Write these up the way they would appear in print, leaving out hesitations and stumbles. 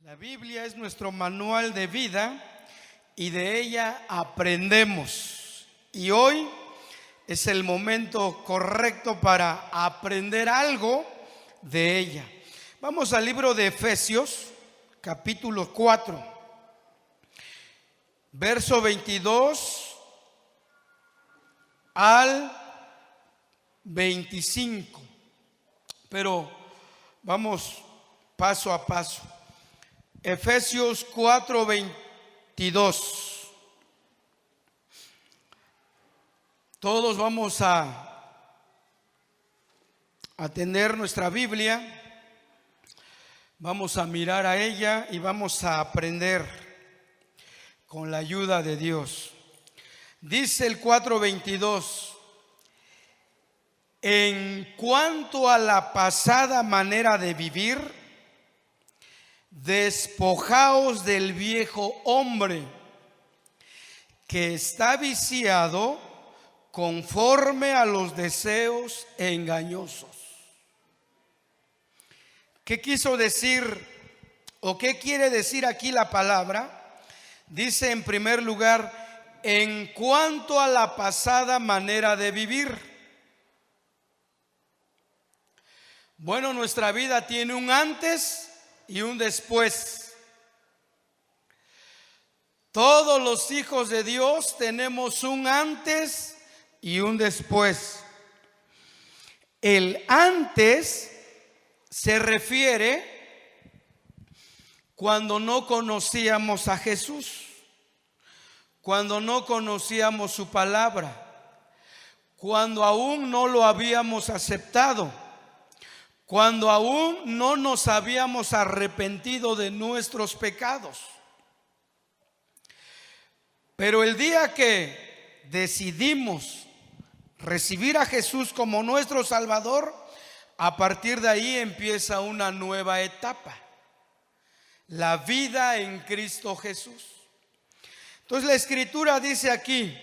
La Biblia es nuestro manual de vida y de ella aprendemos. Y hoy es el momento correcto para aprender algo de ella. Vamos al libro de Efesios, capítulo 4, verso 22 al 25. Pero vamos paso a paso. Efesios 4:22. Todos vamos a tener nuestra Biblia, vamos a mirar a ella y vamos a aprender con la ayuda de Dios. Dice el 4:22: en cuanto a la pasada manera de vivir, despojaos del viejo hombre que está viciado conforme a los deseos engañosos. ¿Qué quiso decir o qué quiere decir aquí la palabra? Dice en primer lugar, en cuanto a la pasada manera de vivir. Bueno, nuestra vida tiene un antes y un después. Todos los hijos de Dios tenemos un antes y un después. El antes se refiere cuando no conocíamos a Jesús, cuando no conocíamos su palabra, cuando aún no lo habíamos aceptado, cuando aún no nos habíamos arrepentido de nuestros pecados. Pero el día que decidimos recibir a Jesús como nuestro Salvador, a partir de ahí empieza una nueva etapa, la vida en Cristo Jesús. Entonces la Escritura dice aquí,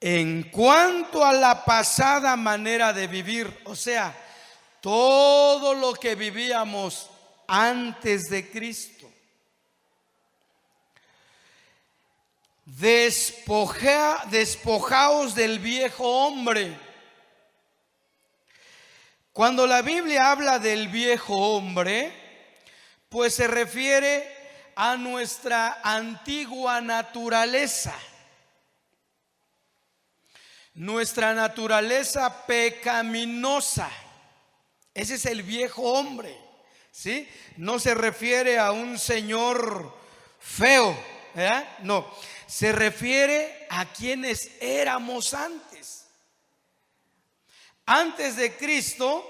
en cuanto a la pasada manera de vivir, o sea, todo lo que vivíamos antes de Cristo. Despojaos del viejo hombre. Cuando la Biblia habla del viejo hombre, pues se refiere a nuestra antigua naturaleza. Nuestra naturaleza pecaminosa. Ese es el viejo hombre, ¿sí? No se refiere a un señor feo, ¿verdad? No, se refiere a quienes éramos antes. Antes de Cristo,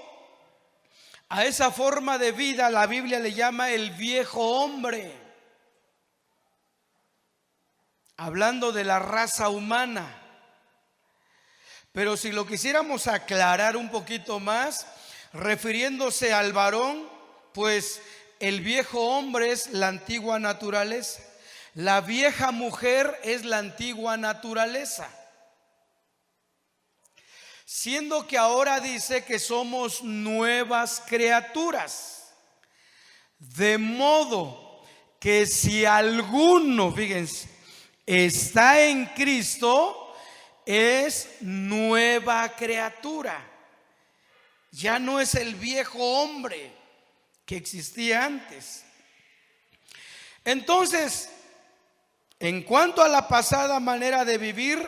a esa forma de vida la Biblia le llama el viejo hombre, hablando de la raza humana. Pero si lo quisiéramos aclarar un poquito más, refiriéndose al varón, pues el viejo hombre es la antigua naturaleza, la vieja mujer es la antigua naturaleza, siendo que ahora dice que somos nuevas criaturas, de modo que si alguno, fíjense, está en Cristo, es nueva criatura. Ya no es el viejo hombre que existía antes. Entonces, en cuanto a la pasada manera de vivir,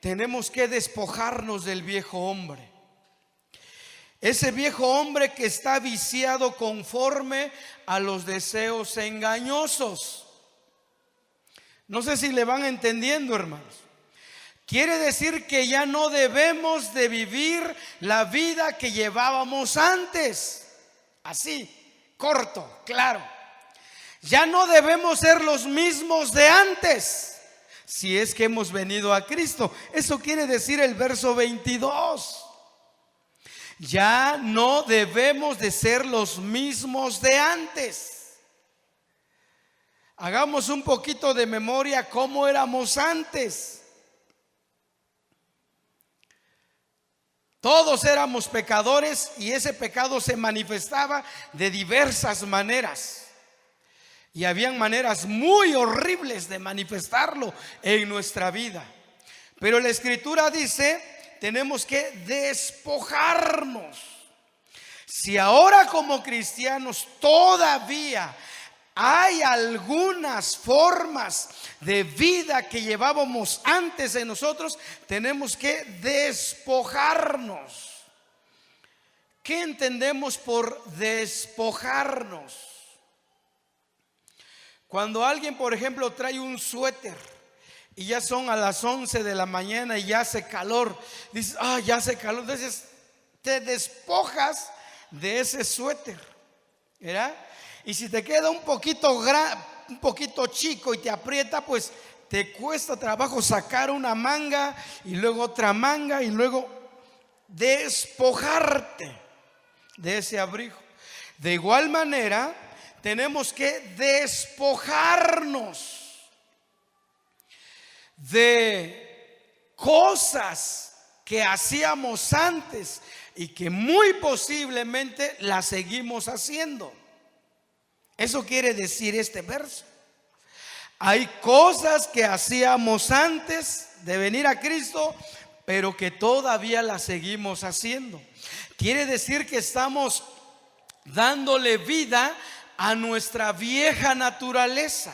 tenemos que despojarnos del viejo hombre. Ese viejo hombre que está viciado conforme a los deseos engañosos. No sé si le van entendiendo, hermanos. Quiere decir que ya no debemos de vivir la vida que llevábamos antes. Así, corto, claro. Ya no debemos ser los mismos de antes, si es que hemos venido a Cristo. Eso quiere decir el verso 22. Ya no debemos de ser los mismos de antes. Hagamos un poquito de memoria cómo éramos antes. Todos éramos pecadores y ese pecado se manifestaba de diversas maneras. Y habían maneras muy horribles de manifestarlo en nuestra vida. Pero la Escritura dice, tenemos que despojarnos. Si ahora como cristianos todavía hay algunas formas de vida que llevábamos antes de nosotros, tenemos que despojarnos. ¿Qué entendemos por despojarnos? Cuando alguien, por ejemplo, trae un suéter y ya son a las 11 de la mañana y ya hace calor, dices, ya hace calor, entonces te despojas de ese suéter, ¿verdad? Y si te queda un poquito chico y te aprieta, pues te cuesta trabajo sacar una manga y luego otra manga y luego despojarte de ese abrigo. De igual manera, tenemos que despojarnos de cosas que hacíamos antes y que muy posiblemente las seguimos haciendo. Eso quiere decir este verso. Hay cosas que hacíamos antes de venir a Cristo, pero que todavía las seguimos haciendo. Quiere decir que estamos dándole vida a nuestra vieja naturaleza,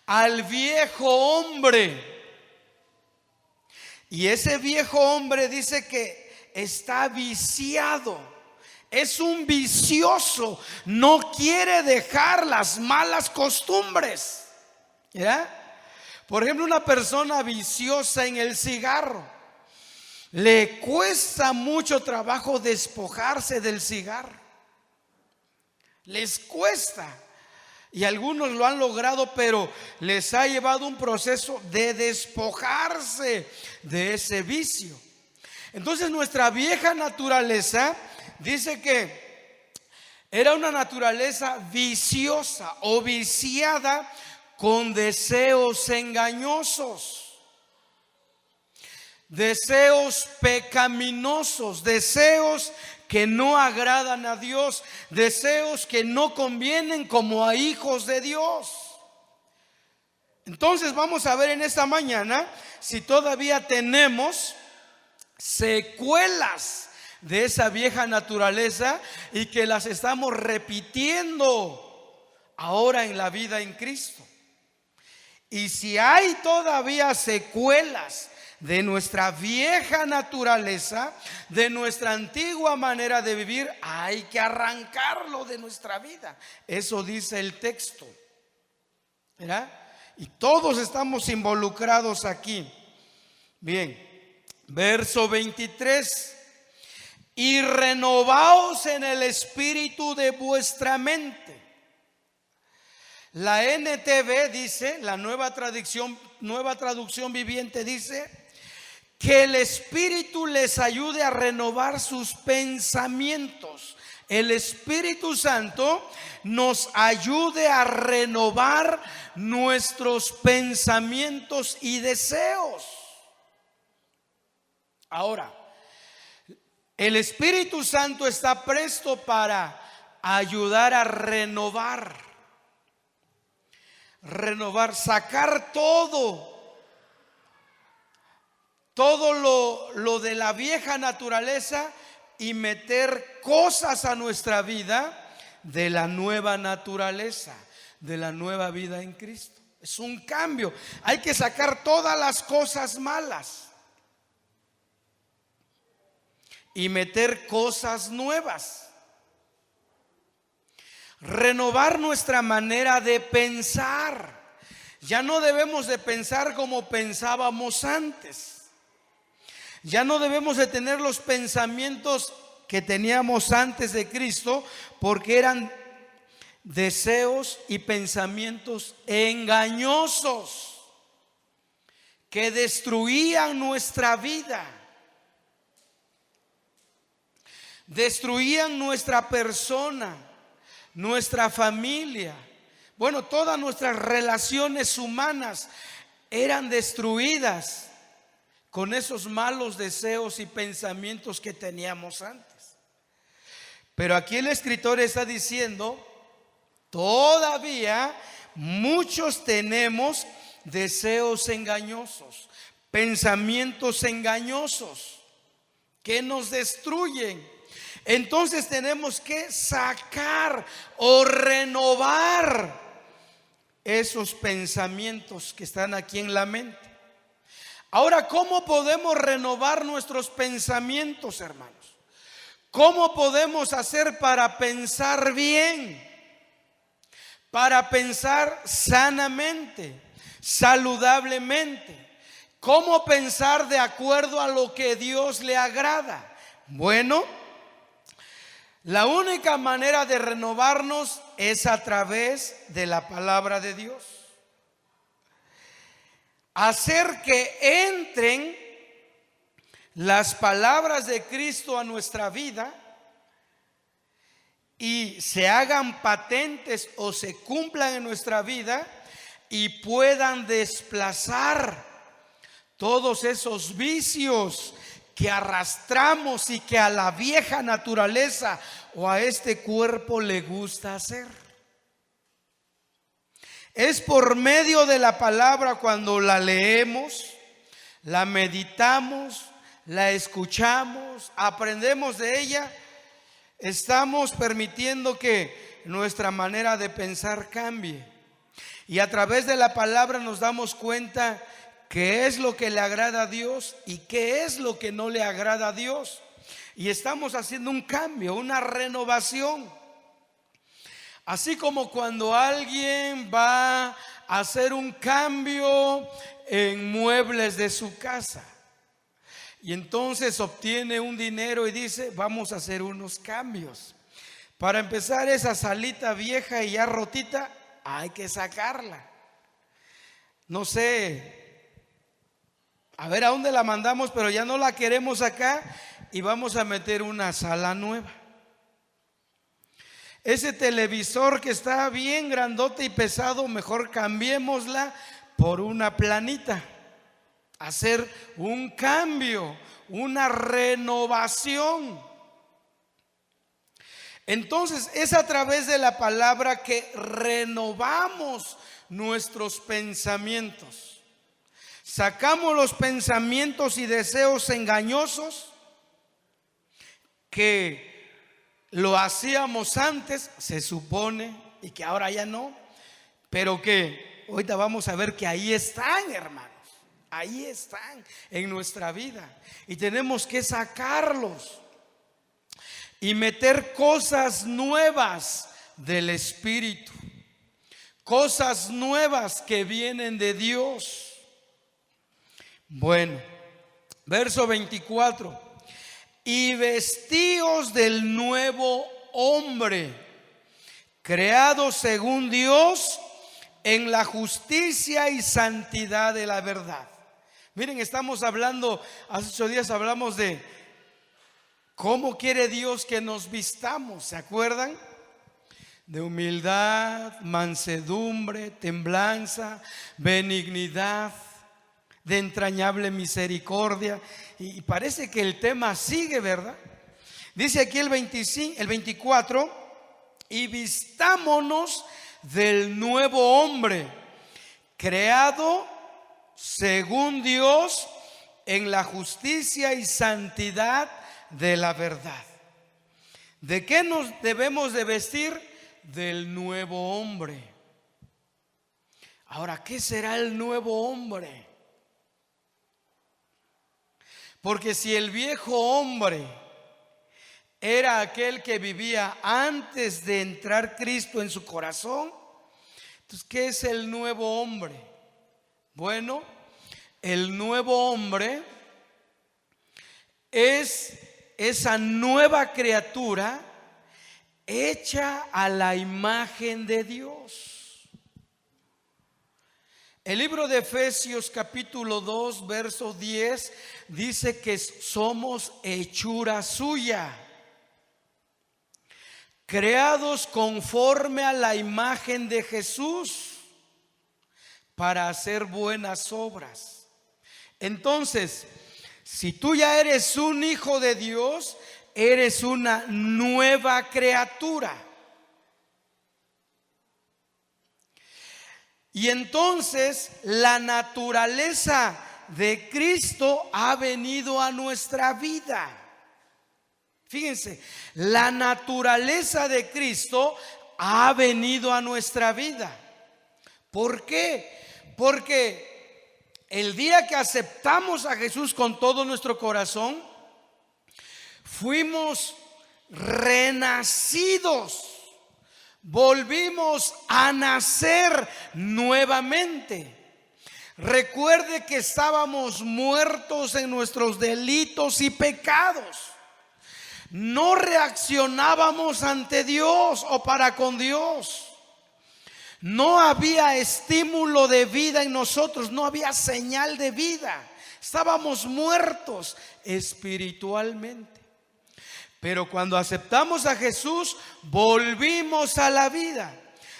al viejo hombre. Y ese viejo hombre dice que está viciado. Es un vicioso, no quiere dejar las malas costumbres. ¿Ya? Por ejemplo, una persona viciosa en el cigarro, le cuesta mucho trabajo despojarse del cigarro. Les cuesta. Y algunos lo han logrado, pero les ha llevado un proceso de despojarse de ese vicio. Entonces nuestra vieja naturaleza dice que era una naturaleza viciosa o viciada con deseos engañosos, deseos pecaminosos, deseos que no agradan a Dios, deseos que no convienen como a hijos de Dios. Entonces vamos a ver en esta mañana si todavía tenemos secuelas de esa vieja naturaleza y que las estamos repitiendo ahora en la vida en Cristo. Y si hay todavía secuelas de nuestra vieja naturaleza, de nuestra antigua manera de vivir, hay que arrancarlo de nuestra vida. Eso dice el texto, ¿verdad? Y todos estamos involucrados aquí. Bien, verso 23. Y renovaos en el espíritu de vuestra mente. La NTV dice, la nueva traducción viviente dice, que el Espíritu les ayude a renovar sus pensamientos. El Espíritu Santo nos ayude a renovar nuestros pensamientos y deseos. Ahora, el Espíritu Santo está presto para ayudar a renovar, sacar todo lo de la vieja naturaleza y meter cosas a nuestra vida de la nueva naturaleza, de la nueva vida en Cristo. Es un cambio. Hay que sacar todas las cosas malas y meter cosas nuevas. Renovar nuestra manera de pensar. Ya no debemos de pensar como pensábamos antes. Ya no debemos de tener los pensamientos que teníamos antes de Cristo, porque eran deseos y pensamientos engañosos que destruían nuestra vida, destruían nuestra persona, nuestra familia. Bueno, todas nuestras relaciones humanas eran destruidas con esos malos deseos y pensamientos que teníamos antes. Pero aquí el escritor está diciendo, todavía muchos tenemos deseos engañosos, pensamientos engañosos que nos destruyen. Entonces tenemos que sacar o renovar esos pensamientos que están aquí en la mente. Ahora, ¿cómo podemos renovar nuestros pensamientos, hermanos? ¿Cómo podemos hacer para pensar bien? Para pensar sanamente, saludablemente. ¿Cómo pensar de acuerdo a lo que Dios le agrada? Bueno, la única manera de renovarnos es a través de la palabra de Dios. Hacer que entren las palabras de Cristo a nuestra vida y se hagan patentes o se cumplan en nuestra vida y puedan desplazar todos esos vicios que arrastramos y que a la vieja naturaleza o a este cuerpo le gusta hacer. Es por medio de la palabra, cuando la leemos, la meditamos, la escuchamos, aprendemos de ella, estamos permitiendo que nuestra manera de pensar cambie. Y a través de la palabra nos damos cuenta qué es lo que le agrada a Dios y qué es lo que no le agrada a Dios. Y estamos haciendo un cambio, una renovación. Así como cuando alguien va a hacer un cambio en muebles de su casa y entonces obtiene un dinero y dice: vamos a hacer unos cambios. Para empezar, esa salita vieja y ya rotita hay que sacarla. No sé, a ver a dónde la mandamos, pero ya no la queremos acá y vamos a meter una sala nueva. Ese televisor que está bien grandote y pesado, mejor cambiémosla por una planita. Hacer un cambio, una renovación. Entonces es a través de la palabra que renovamos nuestros pensamientos. Sacamos los pensamientos y deseos engañosos que lo hacíamos antes, se supone, y que ahora ya no, pero que ahorita vamos a ver que ahí están, hermanos. Ahí están en nuestra vida y tenemos que sacarlos y meter cosas nuevas del Espíritu, cosas nuevas que vienen de Dios. Bueno, verso 24: y vestíos del nuevo hombre, creado según Dios en la justicia y santidad de la verdad. Miren, estamos hablando, hace 8 días hablamos de cómo quiere Dios que nos vistamos, ¿se acuerdan? De humildad, mansedumbre, templanza, benignidad, de entrañable misericordia. Y parece que el tema sigue, ¿verdad? Dice aquí el 24: y vistámonos del nuevo hombre, creado según Dios en la justicia y santidad de la verdad. ¿De qué nos debemos de vestir? Del nuevo hombre. Ahora, ¿qué será el nuevo hombre? Porque si el viejo hombre era aquel que vivía antes de entrar Cristo en su corazón, entonces, ¿qué es el nuevo hombre? Bueno, el nuevo hombre es esa nueva criatura hecha a la imagen de Dios. El libro de Efesios capítulo 2 verso 10 dice que somos hechura suya, creados conforme a la imagen de Jesús para hacer buenas obras. Entonces, si tú ya eres un hijo de Dios, eres una nueva criatura. Y entonces la naturaleza de Cristo ha venido a nuestra vida. Fíjense, la naturaleza de Cristo ha venido a nuestra vida. ¿Por qué? Porque el día que aceptamos a Jesús con todo nuestro corazón, fuimos renacidos. Volvimos a nacer nuevamente. Recuerde que estábamos muertos en nuestros delitos y pecados. No reaccionábamos ante Dios o para con Dios. No había estímulo de vida en nosotros, no había señal de vida. Estábamos muertos espiritualmente. Pero cuando aceptamos a Jesús, volvimos a la vida,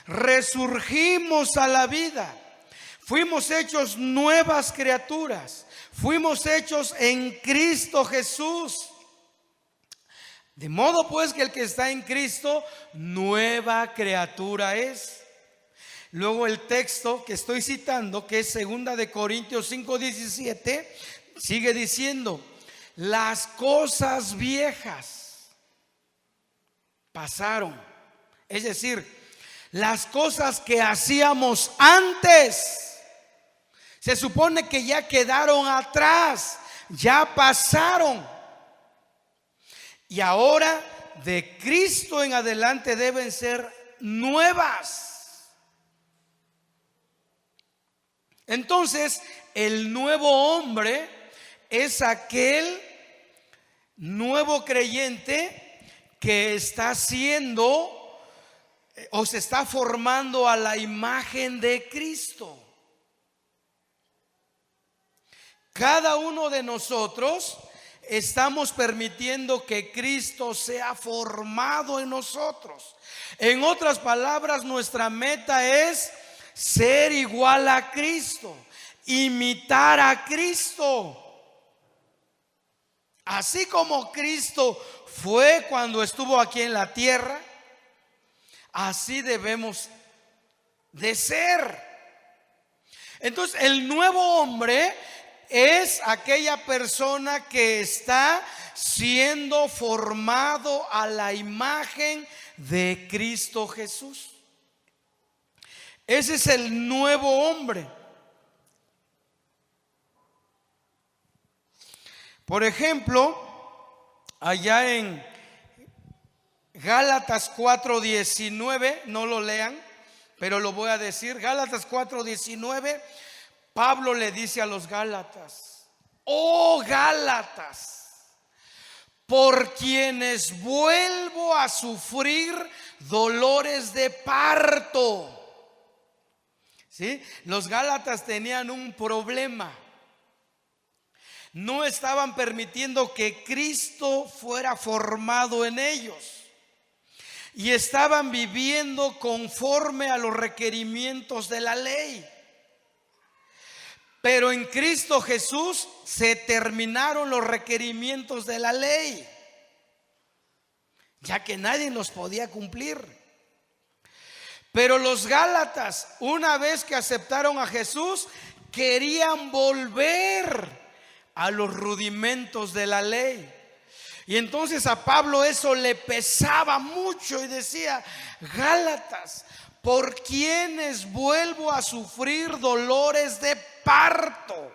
resurgimos a la vida, fuimos hechos nuevas criaturas, fuimos hechos en Cristo Jesús. De modo pues que el que está en Cristo, nueva criatura es. Luego el texto que estoy citando, que es 2 de Corintios 5:17, sigue diciendo: las cosas viejas pasaron. Es decir, las cosas que hacíamos antes se supone que ya quedaron atrás, ya pasaron. Y ahora de Cristo en adelante deben ser nuevas. Entonces, el nuevo hombre es aquel nuevo creyente que está siendo o se está formando a la imagen de Cristo. Cada uno de nosotros estamos permitiendo que Cristo sea formado en nosotros. En otras palabras, nuestra meta es ser igual a Cristo, imitar a Cristo. Así como Cristo fue cuando estuvo aquí en la tierra, así debemos de ser. Entonces, el nuevo hombre es aquella persona que está siendo formado a la imagen de Cristo Jesús. Ese es el nuevo hombre. Por ejemplo, allá en Gálatas 4:19, no lo lean, pero lo voy a decir. Gálatas 4:19, Pablo le dice a los Gálatas: oh Gálatas, por quienes vuelvo a sufrir dolores de parto. ¿Sí? Los Gálatas tenían un problema. No estaban permitiendo que Cristo fuera formado en ellos. Y estaban viviendo conforme a los requerimientos de la ley. Pero en Cristo Jesús se terminaron los requerimientos de la ley, ya que nadie los podía cumplir. Pero los Gálatas, una vez que aceptaron a Jesús, querían volver a los rudimentos de la ley. Y entonces a Pablo eso le pesaba mucho y decía: Gálatas, por quienes vuelvo a sufrir dolores de parto.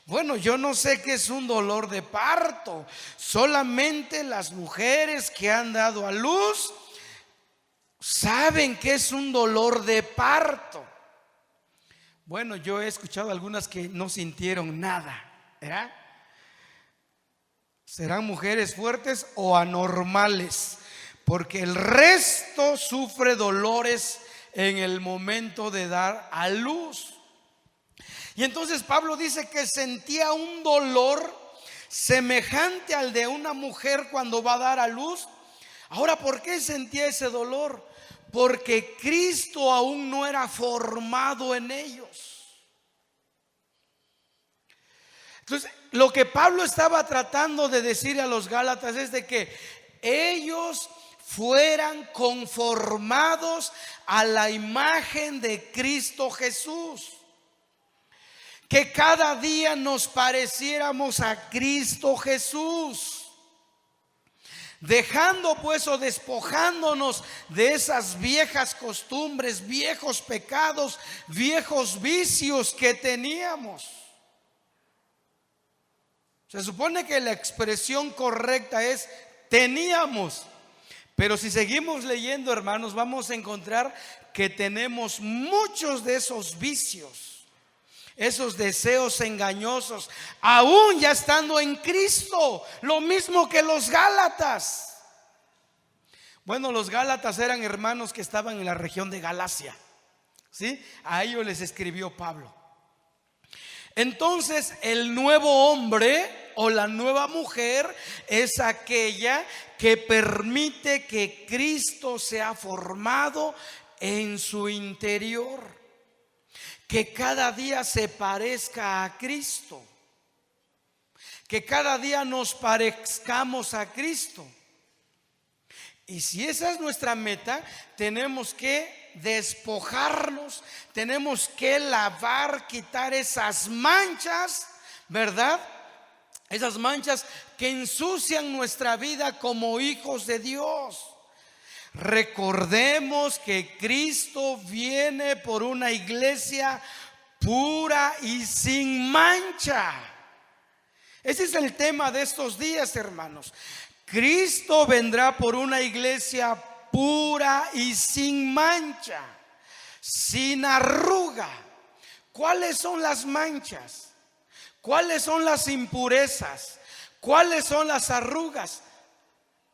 Bueno, yo no sé qué es un dolor de parto. Solamente las mujeres que han dado a luz saben que es un dolor de parto. Bueno, yo he escuchado algunas que no sintieron nada, ¿verdad? Serán mujeres fuertes o anormales, porque el resto sufre dolores en el momento de dar a luz. Y entonces Pablo dice que sentía un dolor semejante al de una mujer cuando va a dar a luz. Ahora, ¿por qué sentía ese dolor? Porque Cristo aún no era formado en ellos. Entonces, lo que Pablo estaba tratando de decir a los Gálatas es de que ellos fueran conformados a la imagen de Cristo Jesús. Que cada día nos pareciéramos a Cristo Jesús. Dejando pues o despojándonos de esas viejas costumbres, viejos pecados, viejos vicios que teníamos. Se supone que la expresión correcta es teníamos. Pero si seguimos leyendo, hermanos, vamos a encontrar que tenemos muchos de esos vicios, esos deseos engañosos, aún ya estando en Cristo. Lo mismo que los Gálatas. Bueno, los Gálatas eran hermanos que estaban en la región de Galacia, ¿sí? A ellos les escribió Pablo. Entonces, el nuevo hombre o la nueva mujer es aquella que permite que Cristo sea formado en su interior, que cada día se parezca a Cristo, que cada día nos parezcamos a Cristo. Y si esa es nuestra meta, tenemos que despojarnos, tenemos que lavar, quitar esas manchas, ¿verdad? Esas manchas que ensucian nuestra vida como hijos de Dios. Recordemos que Cristo viene por una iglesia pura y sin mancha. Ese es el tema de estos días, hermanos. Cristo vendrá por una iglesia pura y sin mancha, sin arruga. ¿Cuáles son las manchas? ¿Cuáles son las impurezas? ¿Cuáles son las arrugas?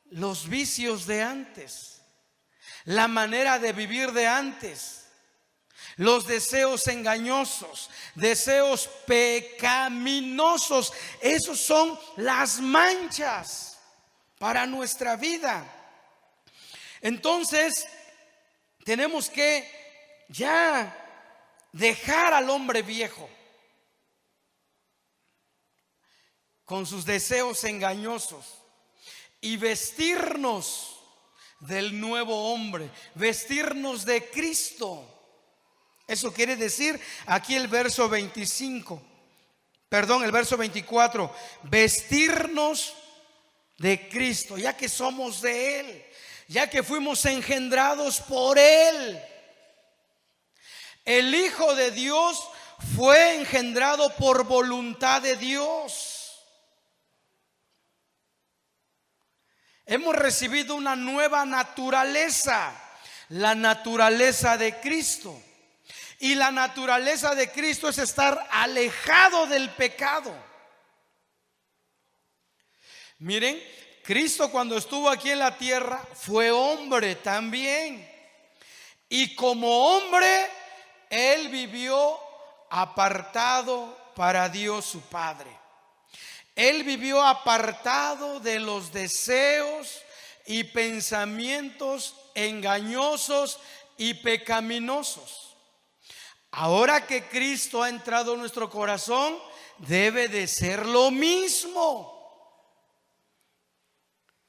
Los vicios de antes, la manera de vivir de antes, los deseos engañosos, deseos pecaminosos. Esos son las manchas para nuestra vida. Entonces tenemos que ya dejar al hombre viejo con sus deseos engañosos y vestirnos del nuevo hombre, vestirnos de Cristo. Eso quiere decir aquí el verso 24, vestirnos de Cristo, ya que somos de Él, ya que fuimos engendrados por Él. El Hijo de Dios fue engendrado por voluntad de Dios. Hemos recibido una nueva naturaleza, la naturaleza de Cristo. Y la naturaleza de Cristo es estar alejado del pecado. Miren, Cristo cuando estuvo aquí en la tierra fue hombre también. Y como hombre, Él vivió apartado para Dios su Padre. Él vivió apartado de los deseos y pensamientos engañosos y pecaminosos. Ahora que Cristo ha entrado en nuestro corazón, debe de ser lo mismo.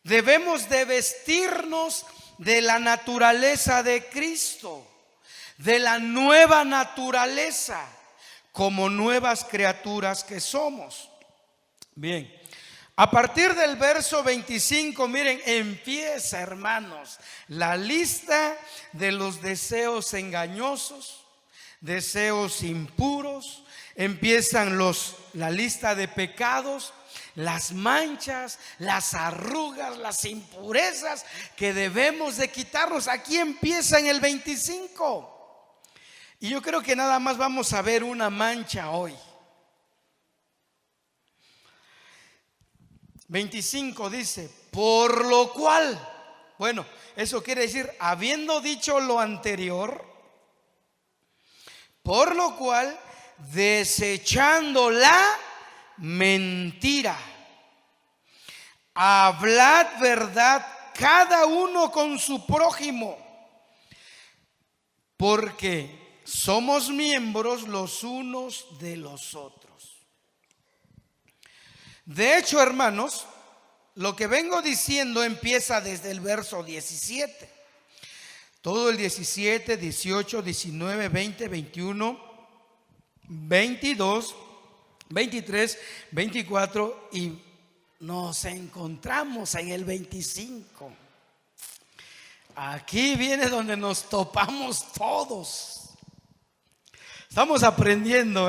Debemos de vestirnos de la naturaleza de Cristo, de la nueva naturaleza, como nuevas criaturas que somos. Bien, a partir del verso 25, miren, empieza, hermanos, la lista de los deseos engañosos, deseos impuros. Empiezan la lista de pecados, las manchas, las arrugas, las impurezas que debemos de quitarnos. Aquí empieza en el 25. Y yo creo que nada más vamos a ver una mancha hoy. 25 dice, por lo cual, bueno, eso quiere decir, habiendo dicho lo anterior, por lo cual, desechando la mentira, hablad verdad cada uno con su prójimo, porque somos miembros los unos de los otros. De hecho, hermanos, lo que vengo diciendo empieza desde el verso 17. Todo el 17, 18, 19, 20, 21, 22, 23, 24 y nos encontramos en el 25. Aquí viene donde nos topamos todos. Estamos aprendiendo,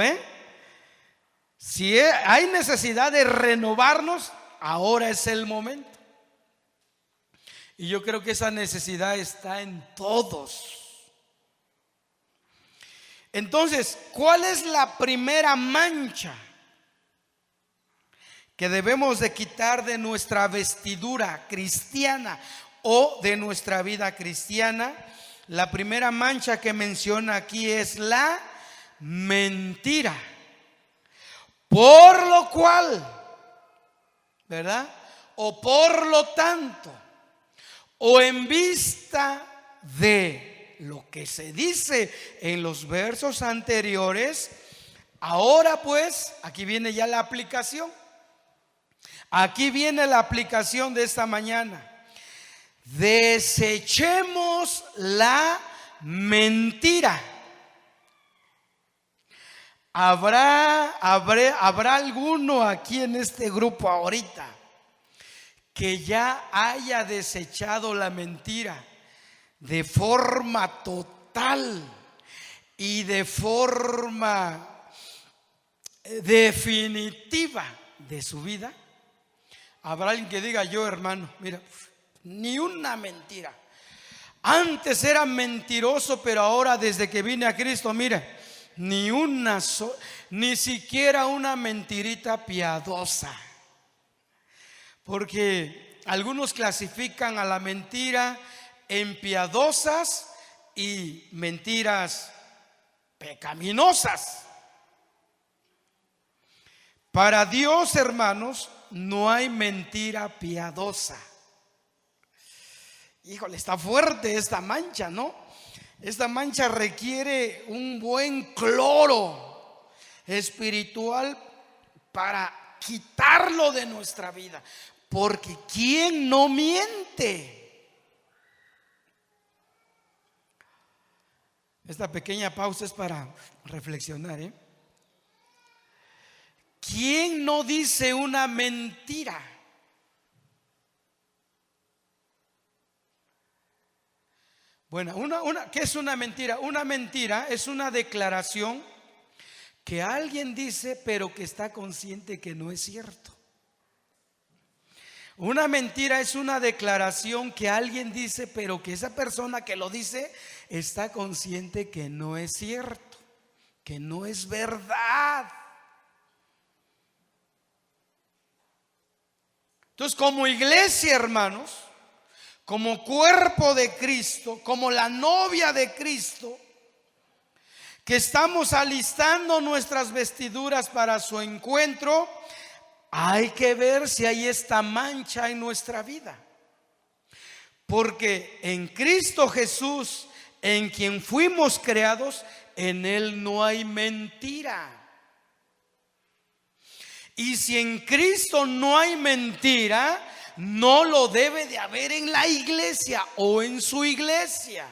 Si hay necesidad de renovarnos, ahora es el momento. Y yo creo que esa necesidad está en todos. Entonces, ¿cuál es la primera mancha que debemos de quitar de nuestra vestidura cristiana o de nuestra vida cristiana? La primera mancha que menciona aquí es la mentira. Por lo cual, ¿verdad? O por lo tanto, o en vista de lo que se dice en los versos anteriores, ahora pues, aquí viene ya la aplicación. Aquí viene la aplicación de esta mañana. Desechemos la mentira. ¿Habrá alguno aquí en este grupo ahorita que ya haya desechado la mentira de forma total y de forma definitiva de su vida? Habrá alguien que diga: yo, hermano, mira, ni una mentira. Antes era mentiroso, pero ahora desde que vine a Cristo, mira, ni siquiera una mentirita piadosa. Porque algunos clasifican a la mentira en piadosas y mentiras pecaminosas. Para Dios, hermanos, no hay mentira piadosa. Híjole, está fuerte esta mancha, ¿no? Esta mancha requiere un buen cloro espiritual para quitarlo de nuestra vida. Porque ¿quién no miente? Esta pequeña pausa es para reflexionar, ¿Quién no dice una mentira? Bueno, ¿qué es una mentira? Una mentira es una declaración que alguien dice pero que está consciente que no es cierto. Una mentira es una declaración que alguien dice pero que esa persona que lo dice está consciente que no es cierto, que no es verdad. Entonces, como iglesia, hermanos, como cuerpo de Cristo, como la novia de Cristo, que estamos alistando nuestras vestiduras para su encuentro, hay que ver si hay esta mancha en nuestra vida. Porque en Cristo Jesús, en quien fuimos creados, en Él no hay mentira. Y si en Cristo no hay mentira, no lo debe de haber en la iglesia o en su iglesia.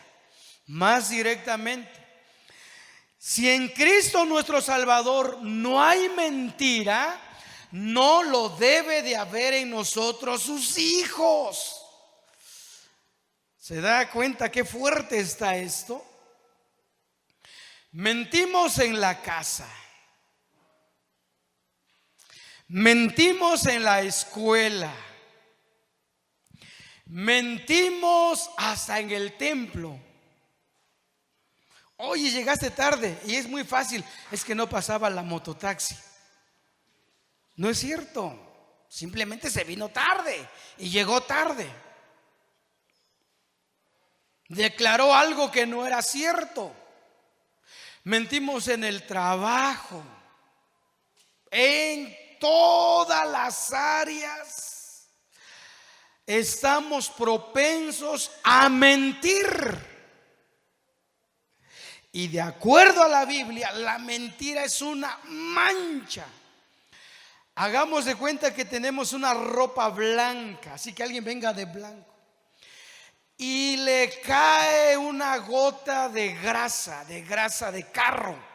Más directamente, si en Cristo nuestro Salvador no hay mentira, no lo debe de haber en nosotros, sus hijos. ¿Se da cuenta qué fuerte está esto? Mentimos en la casa. Mentimos en la escuela. Mentimos hasta en el templo. Oye, llegaste tarde. Y es muy fácil. Es que no pasaba la mototaxi. No es cierto. Simplemente se vino tarde y llegó tarde. Declaró algo que no era cierto. Mentimos en el trabajo. En todas las áreas estamos propensos a mentir. Y de acuerdo a la Biblia, la mentira es una mancha. Hagamos de cuenta que tenemos una ropa blanca, así que alguien venga de blanco y le cae una gota de grasa de carro.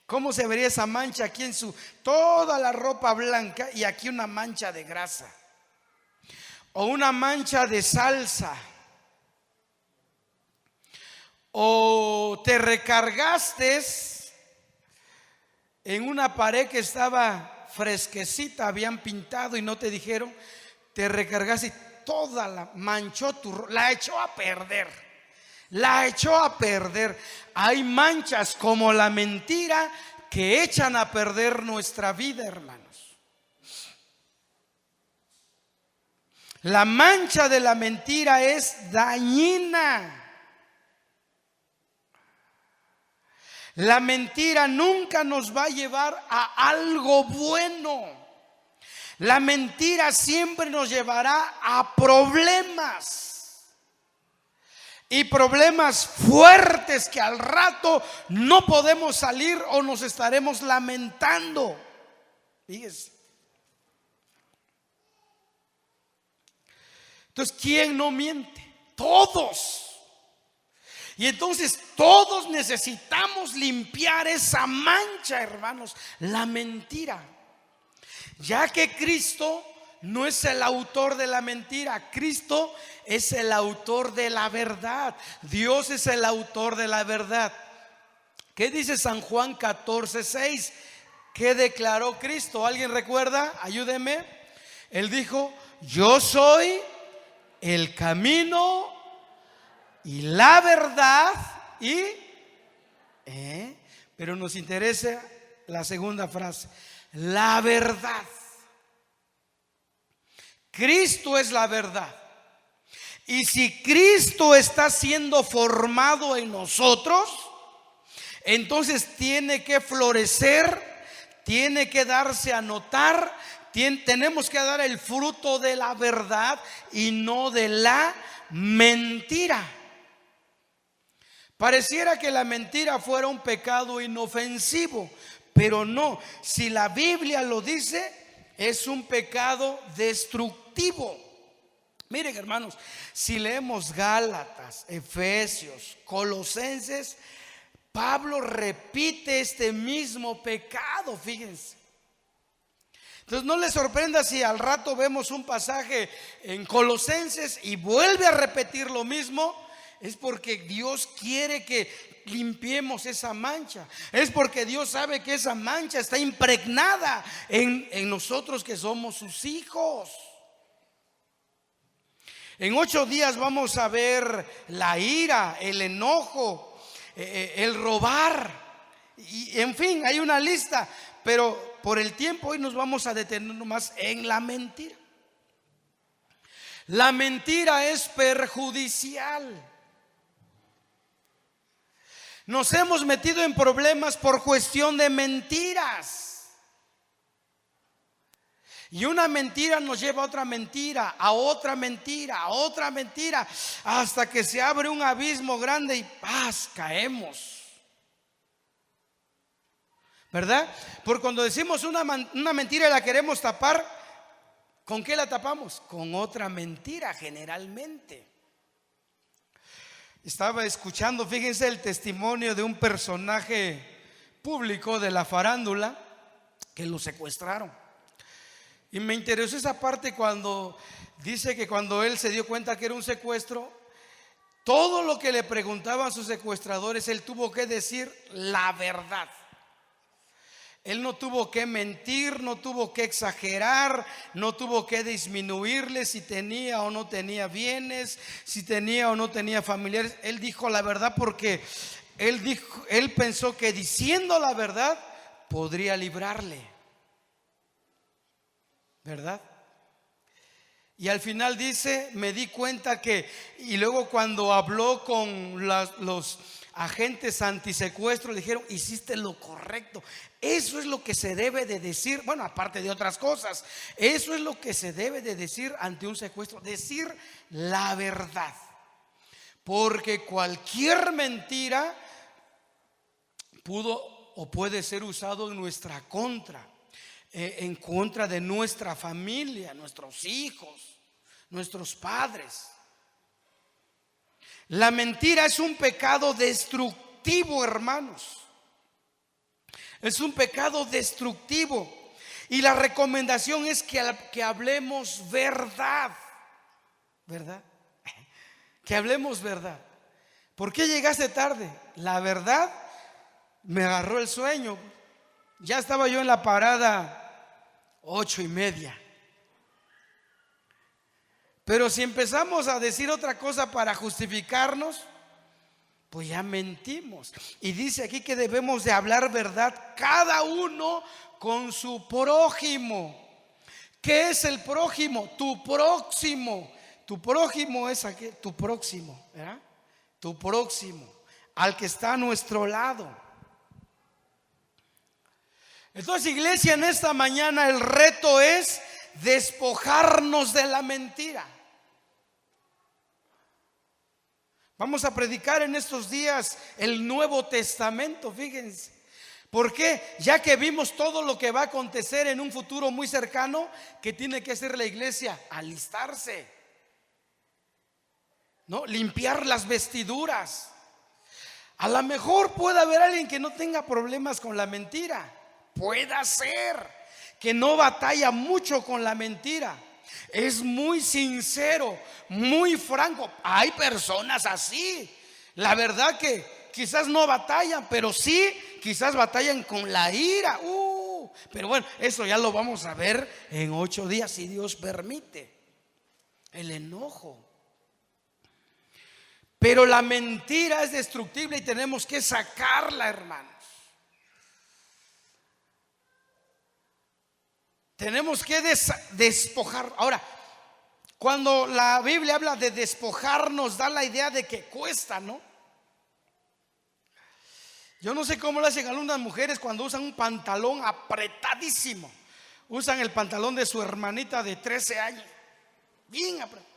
¿Cómo se vería esa mancha aquí en toda la ropa blanca y aquí una mancha de grasa? O una mancha de salsa. O te recargaste en una pared que estaba fresquecita, habían pintado y no te dijeron, te recargaste y toda la manchó la echó a perder. La echó a perder. Hay manchas como la mentira que echan a perder nuestra vida, hermanos. La mancha de la mentira es dañina. La mentira nunca nos va a llevar a algo bueno. La mentira siempre nos llevará a problemas. Y problemas fuertes que al rato no podemos salir o nos estaremos lamentando. Fíjese. Entonces, ¿quién no miente? Todos. Y entonces todos necesitamos limpiar esa mancha, hermanos, la mentira. Ya que Cristo no es el autor de la mentira, Cristo es el autor de la verdad. Dios es el autor de la verdad. ¿Qué dice San Juan 14:6? ¿Qué declaró Cristo? ¿Alguien recuerda? Ayúdeme. Él dijo: yo soy el camino y la verdad pero nos interesa la segunda frase, la verdad. Cristo es la verdad. Y si Cristo está siendo formado en nosotros, entonces tiene que florecer, tiene que darse a notar, tenemos que dar el fruto de la verdad y no de la mentira. Pareciera que la mentira fuera un pecado inofensivo, pero no. Si la Biblia lo dice, es un pecado destructivo. Miren, hermanos, si leemos Gálatas, Efesios, Colosenses, Pablo repite este mismo pecado, fíjense. Entonces no les sorprenda si al rato vemos un pasaje en Colosenses y vuelve a repetir lo mismo. Es porque Dios quiere que limpiemos esa mancha. Es porque Dios sabe que esa mancha está impregnada en nosotros que somos sus hijos. En 8 días vamos a ver la ira, el enojo, el robar. Y en fin, hay una lista. Pero por el tiempo hoy nos vamos a detener más en la mentira. La mentira es perjudicial. Nos hemos metido en problemas por cuestión de mentiras. Y una mentira nos lleva a otra mentira, a otra mentira, a otra mentira, hasta que se abre un abismo grande y ¡paz! Caemos. ¿Verdad? Porque cuando decimos una mentira y la queremos tapar, ¿con qué la tapamos? Con otra mentira generalmente. Estaba escuchando, fíjense, el testimonio de un personaje público de la farándula que lo secuestraron. Y me interesó esa parte cuando dice que cuando él se dio cuenta que era un secuestro, todo lo que le preguntaban sus secuestradores, él tuvo que decir la verdad. Él no tuvo que mentir, no tuvo que exagerar, no tuvo que disminuirle si tenía o no tenía bienes, si tenía o no tenía familiares. Él dijo la verdad porque él pensó que diciendo la verdad podría librarle, ¿verdad? Y al final dice, me di cuenta que, y luego cuando habló con los agentes antisecuestro, le dijeron, hiciste lo correcto. Eso es lo que se debe de decir, bueno, aparte de otras cosas, eso es lo que se debe de decir ante un secuestro, decir la verdad. Porque cualquier mentira pudo o puede ser usado en nuestra contra. en contra de nuestra familia, nuestros hijos, nuestros padres. La mentira es un pecado destructivo, hermanos. Es un pecado destructivo. Y la recomendación es que hablemos verdad. ¿Verdad? Que hablemos verdad. ¿Por qué llegaste tarde? La verdad, me agarró el sueño. Ya estaba yo en la parada 8:30. Pero si empezamos a decir otra cosa para justificarnos, pues ya mentimos. Y dice aquí que debemos de hablar verdad cada uno con su prójimo. ¿Qué es el prójimo? Tu próximo. Tu prójimo es aquel, tu próximo, ¿verdad? Tu próximo, al que está a nuestro lado. Entonces, iglesia, en esta mañana el reto es despojarnos de la mentira. Vamos a predicar en estos días el Nuevo Testamento, fíjense. ¿Por qué? Ya que vimos todo lo que va a acontecer en un futuro muy cercano, ¿qué tiene que hacer la iglesia? Alistarse, ¿no? Limpiar las vestiduras. A lo mejor puede haber alguien que no tenga problemas con la mentira. Puede ser que no batalla mucho con la mentira. Es muy sincero, muy franco. Hay personas así. La verdad que quizás no batallan, pero sí, quizás batallan con la ira. Pero bueno, eso ya lo vamos a ver en 8 días, si Dios permite. El enojo. Pero la mentira es destructible y tenemos que sacarla, hermanos. Tenemos que despojar. Ahora, cuando la Biblia habla de despojar, nos da la idea de que cuesta, ¿no? Yo no sé cómo lo hacen algunas mujeres cuando usan un pantalón apretadísimo. Usan el pantalón de su hermanita de 13 años. Bien apretado.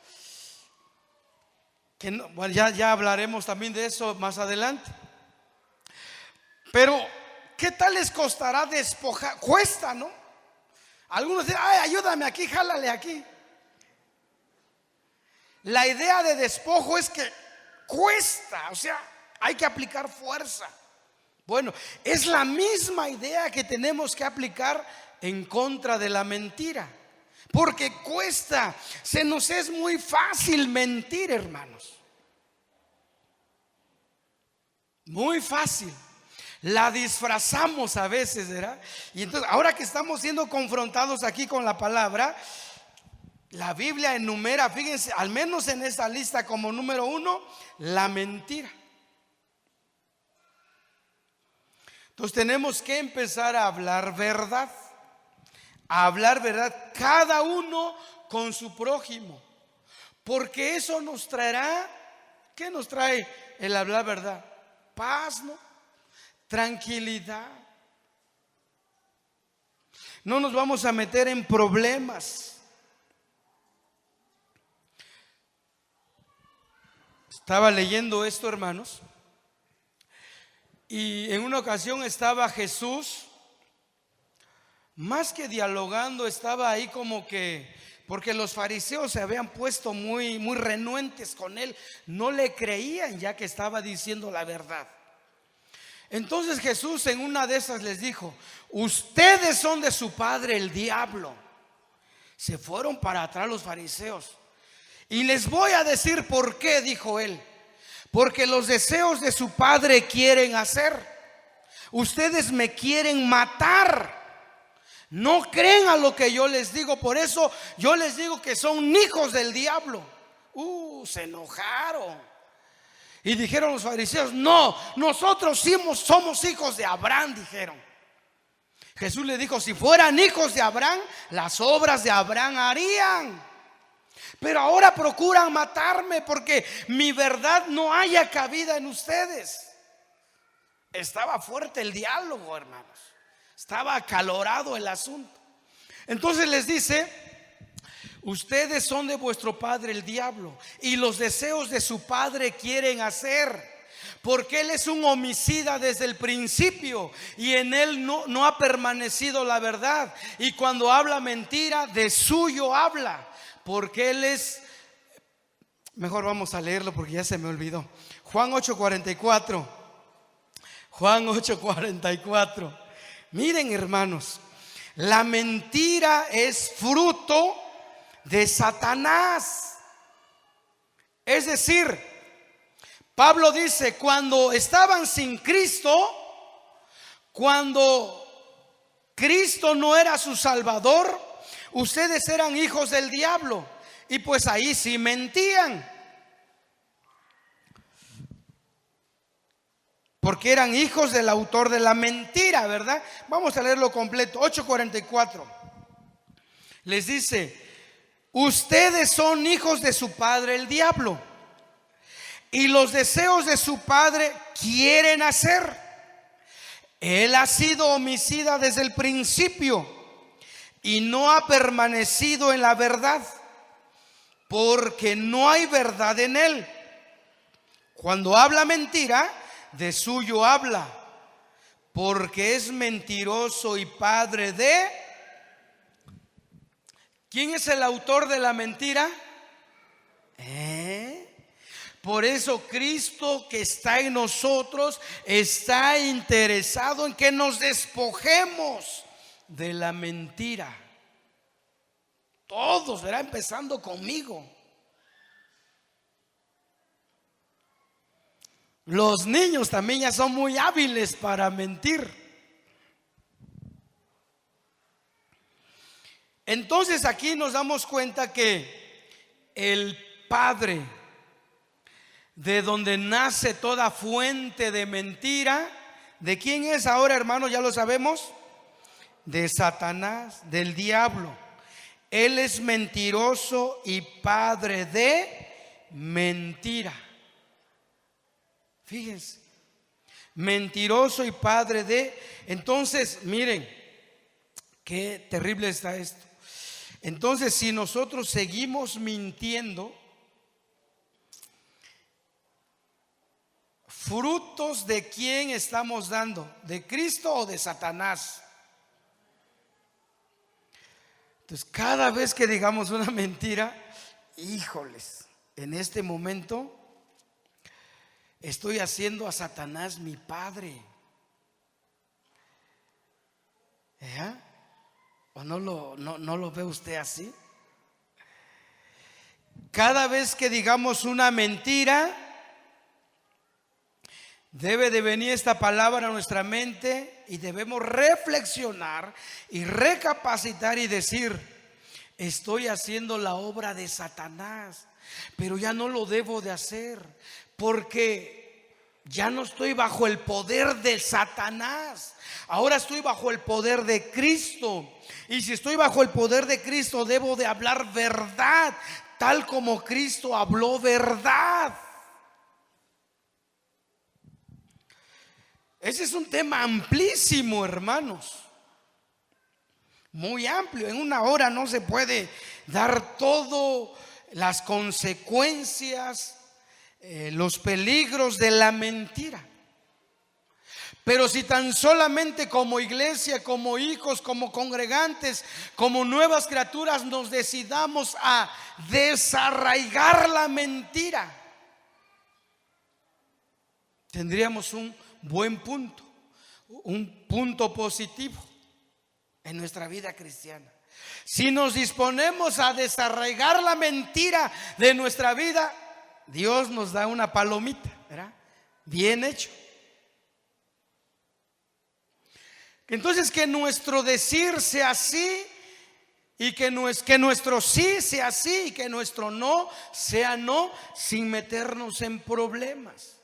Que no, bueno, ya hablaremos también de eso más adelante. Pero, ¿qué tal les costará despojar? Cuesta, ¿no? Algunos dicen, ay, ayúdame aquí, jálale aquí. La idea de despojo es que cuesta, o sea, hay que aplicar fuerza. Bueno, es la misma idea que tenemos que aplicar en contra de la mentira. Porque cuesta, se nos es muy fácil mentir, hermanos. Muy fácil. La disfrazamos a veces, ¿verdad? Y entonces, ahora que estamos siendo confrontados aquí con la palabra, la Biblia enumera, fíjense, al menos en esta lista como número 1, la mentira. Entonces tenemos que empezar a hablar verdad. A hablar verdad cada uno con su prójimo. Porque eso nos traerá, ¿qué nos trae el hablar verdad? Paz, ¿no? Tranquilidad. No nos vamos a meter en problemas. Estaba leyendo esto, hermanos, y en una ocasión estaba Jesús, más que dialogando, estaba ahí como que, porque los fariseos se habían puesto muy renuentes con él, no le creían ya que estaba diciendo la verdad. Entonces Jesús en una de esas les dijo: ustedes son de su padre el diablo. Se fueron para atrás los fariseos. Y les voy a decir por qué, dijo él. Porque los deseos de su padre quieren hacer. Ustedes me quieren matar. No creen a lo que yo les digo. Por eso yo les digo que son hijos del diablo. Se enojaron. Y dijeron los fariseos: no, nosotros somos hijos de Abraham, dijeron. Jesús le dijo: si fueran hijos de Abraham, las obras de Abraham harían. Pero ahora procuran matarme porque mi verdad no haya cabida en ustedes. Estaba fuerte el diálogo, hermanos. Estaba acalorado el asunto. Entonces les dice: ustedes son de vuestro padre el diablo y los deseos de su padre quieren hacer. Porque Él es un homicida desde el principio y en Él no ha permanecido la verdad. Y cuando habla mentira, de suyo habla. Porque Él es... Mejor vamos a leerlo porque ya se me olvidó. Juan 8:44. Juan 8:44. Miren, hermanos, la mentira es fruto de Satanás. Es decir, Pablo dice, cuando estaban sin Cristo, cuando Cristo no era su Salvador, ustedes eran hijos del diablo. Y pues ahí sí mentían, porque eran hijos del autor de la mentira, ¿verdad? Vamos a leerlo completo. 8:44. Les dice: ustedes son hijos de su padre el diablo, y los deseos de su padre quieren hacer. Él ha sido homicida desde el principio y no ha permanecido en la verdad, porque no hay verdad en él. Cuando habla mentira, de suyo habla, porque es mentiroso y padre de... ¿Quién es el autor de la mentira? Por eso Cristo que está en nosotros está interesado en que nos despojemos de la mentira. Todos, ¿verdad? Empezando conmigo. Los niños también ya son muy hábiles para mentir. Entonces aquí nos damos cuenta que el Padre, de donde nace toda fuente de mentira, ¿de quién es ahora, hermanos? Ya lo sabemos. De Satanás, del diablo. Él es mentiroso y padre de mentira. Fíjense, mentiroso y padre de... Entonces, miren, qué terrible está esto. Entonces, si nosotros seguimos mintiendo, ¿frutos de quién estamos dando? ¿De Cristo o de Satanás? Entonces, cada vez que digamos una mentira, híjoles, en este momento estoy haciendo a Satanás mi padre. ¿O no lo ve usted así? Cada vez que digamos una mentira, debe de venir esta palabra a nuestra mente y debemos reflexionar y recapacitar y decir: estoy haciendo la obra de Satanás, pero ya no lo debo de hacer, porque ya no estoy bajo el poder de Satanás. Ahora estoy bajo el poder de Cristo. Y si estoy bajo el poder de Cristo, debo de hablar verdad, tal como Cristo habló verdad. Ese es un tema amplísimo, hermanos. Muy amplio. En una hora no se puede dar todo las consecuencias, los peligros de la mentira. Pero si tan solamente como iglesia, como hijos, como congregantes, como nuevas criaturas nos decidamos a desarraigar la mentira, tendríamos un buen punto, un punto positivo en nuestra vida cristiana. Si nos disponemos a desarraigar la mentira de nuestra vida, Dios nos da una palomita, ¿verdad? Bien hecho. Entonces, que nuestro decir sea así, y que nuestro sí sea sí, y que nuestro no sea no, sin meternos en problemas,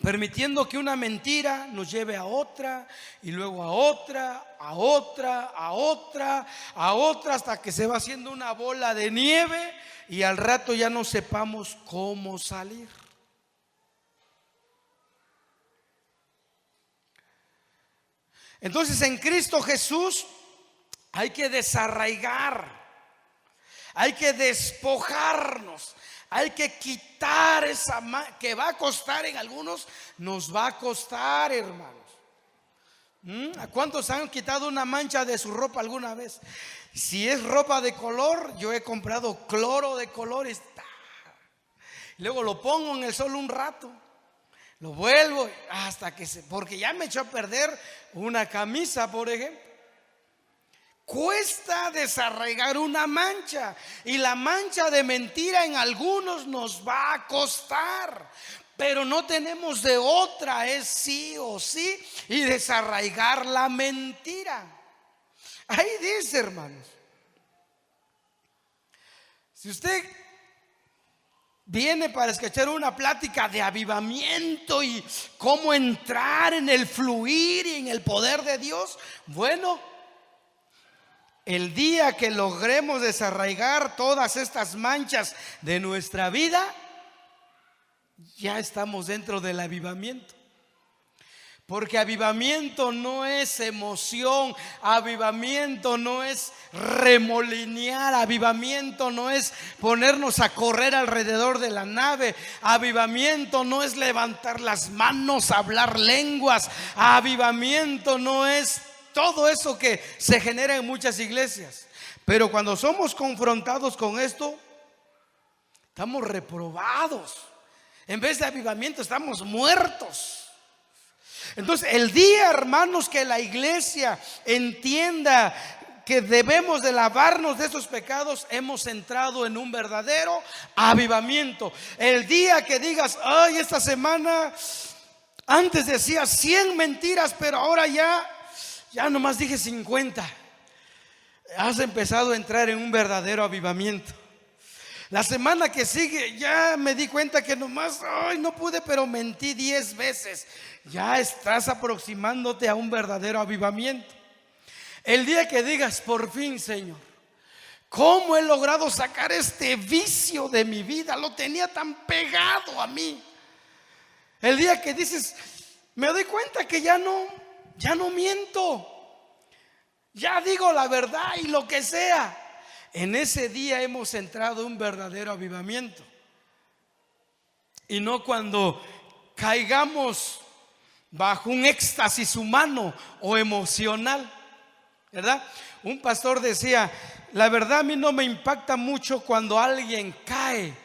permitiendo que una mentira nos lleve a otra, y luego a otra, a otra, a otra, a otra, hasta que se va haciendo una bola de nieve y al rato ya no sepamos cómo salir. Entonces, en Cristo Jesús hay que desarraigar, hay que despojarnos, Hay que quitar esa que va a costar en algunos, nos va a costar, hermanos. ¿A cuántos han quitado una mancha de su ropa alguna vez? Si es ropa de color, yo he comprado cloro de colores. Luego lo pongo en el sol un rato, lo vuelvo hasta que porque ya me echó a perder una camisa, por ejemplo. Cuesta desarraigar una mancha, y la mancha de mentira en algunos nos va a costar, pero no tenemos de otra, es sí o sí, y desarraigar la mentira. Ahí dice, hermanos, si usted viene para escuchar una plática de avivamiento y cómo entrar en el fluir y en el poder de Dios, bueno, el día que logremos desarraigar todas estas manchas de nuestra vida, ya estamos dentro del avivamiento. Porque avivamiento no es emoción, avivamiento no es remolinear, avivamiento no es ponernos a correr alrededor de la nave, avivamiento no es levantar las manos, hablar lenguas, avivamiento no es todo eso que se genera en muchas iglesias. Pero cuando somos confrontados con esto, estamos reprobados. En vez de avivamiento, estamos muertos. Entonces, el día, hermanos, que la iglesia entienda que debemos de lavarnos de esos pecados, hemos entrado en un verdadero avivamiento. El día que digas: ay, esta semana antes decía 100 mentiras, pero ahora ya nomás dije 50. Has empezado a entrar en un verdadero avivamiento. La semana que sigue ya me di cuenta que nomás, ay, no pude, pero mentí 10 veces. Ya estás aproximándote a un verdadero avivamiento. El día que digas: por fin, Señor, ¿cómo he logrado sacar este vicio de mi vida? Lo tenía tan pegado a mí. El día que dices: me doy cuenta que ya no miento, ya digo la verdad y lo que sea. En ese día hemos entrado en un verdadero avivamiento. Y no cuando caigamos bajo un éxtasis humano o emocional, ¿verdad? Un pastor decía: la verdad, a mí no me impacta mucho cuando alguien cae,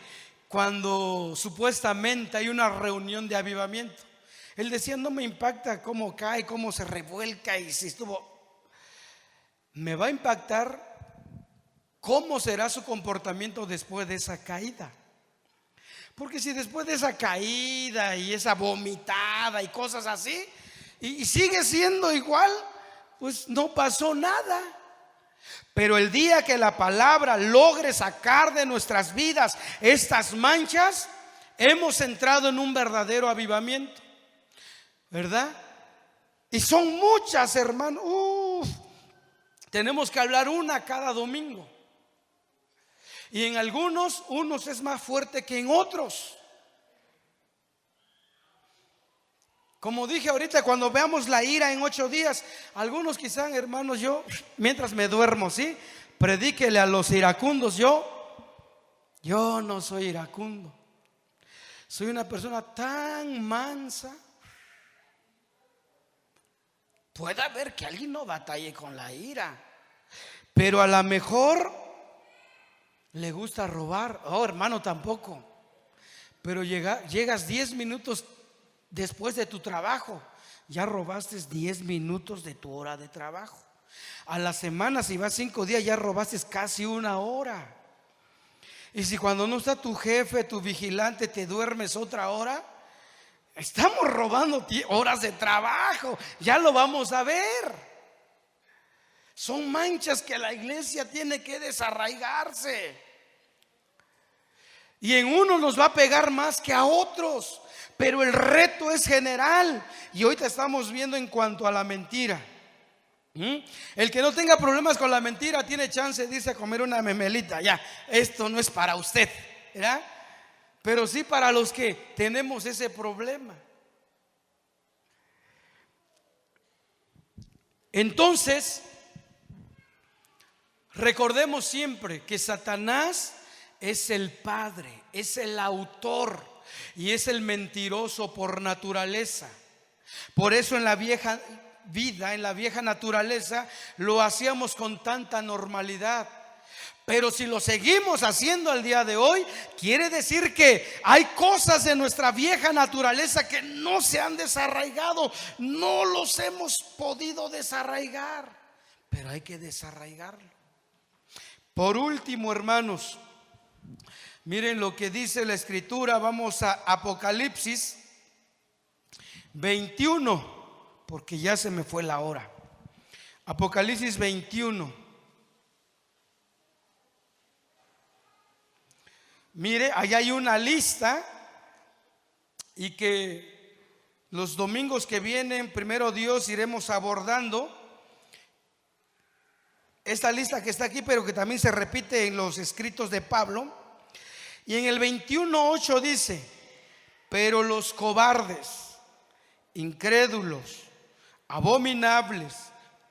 cuando supuestamente hay una reunión de avivamiento. Él decía: no me impacta cómo cae, cómo se revuelca y si estuvo. Me va a impactar cómo será su comportamiento después de esa caída. Porque si después de esa caída y esa vomitada y cosas así, y sigue siendo igual, pues no pasó nada. Pero el día que la palabra logre sacar de nuestras vidas estas manchas, hemos entrado en un verdadero avivamiento, ¿verdad? Y son muchas, hermano. Tenemos que hablar una cada domingo. Y en unos es más fuerte que en otros. Como dije ahorita, cuando veamos la ira en 8 días, algunos quizás, hermanos, yo mientras me duermo, ¿sí? Predíquele a los iracundos. Yo no soy iracundo. Soy una persona tan mansa. Puede haber que alguien no batalle con la ira, pero a lo mejor le gusta robar. Oh, hermano, tampoco. Pero llegas 10 minutos después de tu trabajo, ya robaste 10 minutos de tu hora de trabajo. A la semana, si vas 5 días, ya robaste casi 1 hora. Y si cuando no está tu jefe, tu vigilante, te duermes otra hora, estamos robando horas de trabajo. Ya lo vamos a ver. Son manchas que la iglesia tiene que desarraigarse. Y en unos nos va a pegar más que a otros, pero el reto es general. Y ahorita estamos viendo en cuanto a la mentira. El que no tenga problemas con la mentira tiene chance de irse a comer una memelita. Ya, esto no es para usted, ¿verdad? Pero sí para los que tenemos ese problema. Entonces, recordemos siempre que Satanás es el padre, es el autor y es el mentiroso por naturaleza. Por eso en la vieja vida, en la vieja naturaleza, lo hacíamos con tanta normalidad. Pero si lo seguimos haciendo al día de hoy, quiere decir que hay cosas de nuestra vieja naturaleza que no se han desarraigado, no los hemos podido desarraigar, pero hay que desarraigarlo. Por último, hermanos, miren lo que dice la Escritura. Vamos a Apocalipsis 21, porque ya se me fue la hora. Apocalipsis 21. Mire, allá hay una lista, y que los domingos que vienen, primero Dios, iremos abordando esta lista que está aquí, pero que también se repite en los escritos de Pablo. Y en el 21:8 dice: pero los cobardes, incrédulos, abominables,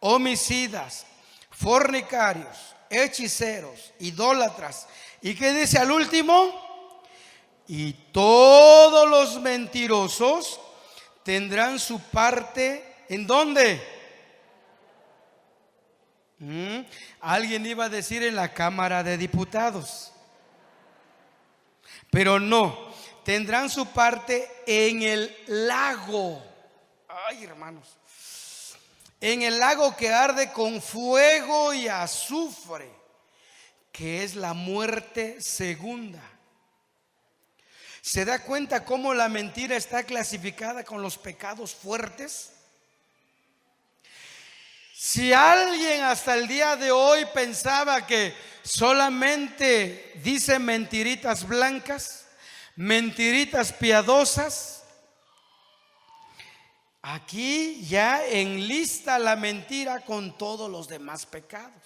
homicidas, fornicarios, hechiceros, idólatras, ¿y qué dice al último? Y todos los mentirosos tendrán su parte, ¿en dónde? Alguien iba a decir en la Cámara de Diputados, pero no, tendrán su parte en el lago. Ay, hermanos, en el lago que arde con fuego y azufre, que es la muerte segunda. ¿Se da cuenta cómo la mentira está clasificada con los pecados fuertes? Si alguien hasta el día de hoy pensaba que solamente dice mentiritas blancas, mentiritas piadosas, aquí ya enlista la mentira con todos los demás pecados.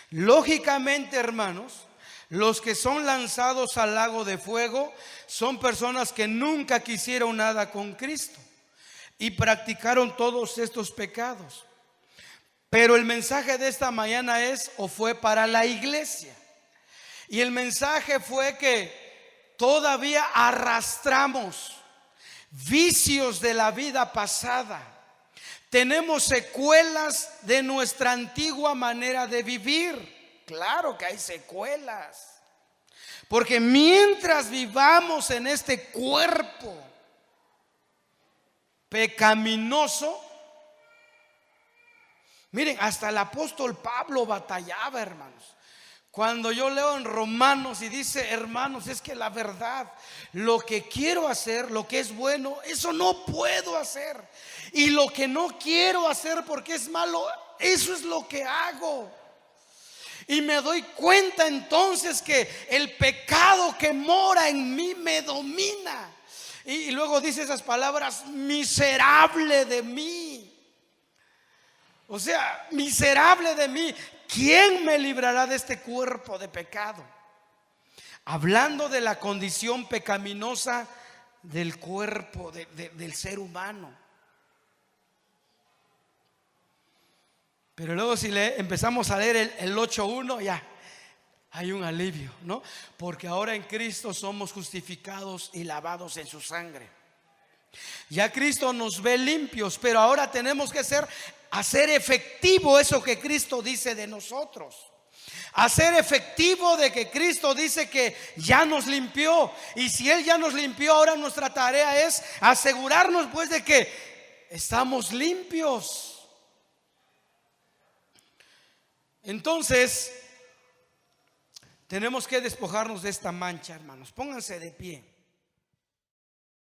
Lógicamente, hermanos, los que son lanzados al lago de fuego son personas que nunca quisieron nada con Cristo y practicaron todos estos pecados. Pero el mensaje de esta mañana es, o fue para la iglesia, y el mensaje fue que todavía arrastramos vicios de la vida pasada. Tenemos secuelas de nuestra antigua manera de vivir. Claro que hay secuelas, porque mientras vivamos en este cuerpo pecaminoso, miren, hasta el apóstol Pablo batallaba, hermanos. Cuando yo leo en Romanos y dice: hermanos, es que la verdad, lo que quiero hacer, lo que es bueno, eso no puedo hacer, y lo que no quiero hacer porque es malo, eso es lo que hago. Y me doy cuenta entonces que el pecado que mora en mí me domina. Y luego dice esas palabras: miserable de mí. O sea, miserable de mí, ¿quién me librará de este cuerpo de pecado? Hablando de la condición pecaminosa del cuerpo del ser humano. Pero luego si empezamos a leer el 8:1, ya hay un alivio, ¿no? Porque ahora en Cristo somos justificados y lavados en su sangre. Ya Cristo nos ve limpios, pero ahora tenemos que hacer efectivo eso que Cristo dice de nosotros. Hacer efectivo de que Cristo dice que ya nos limpió. Y si Él ya nos limpió, ahora nuestra tarea es asegurarnos pues de que estamos limpios. Entonces tenemos que despojarnos de esta mancha, hermanos. Pónganse de pie.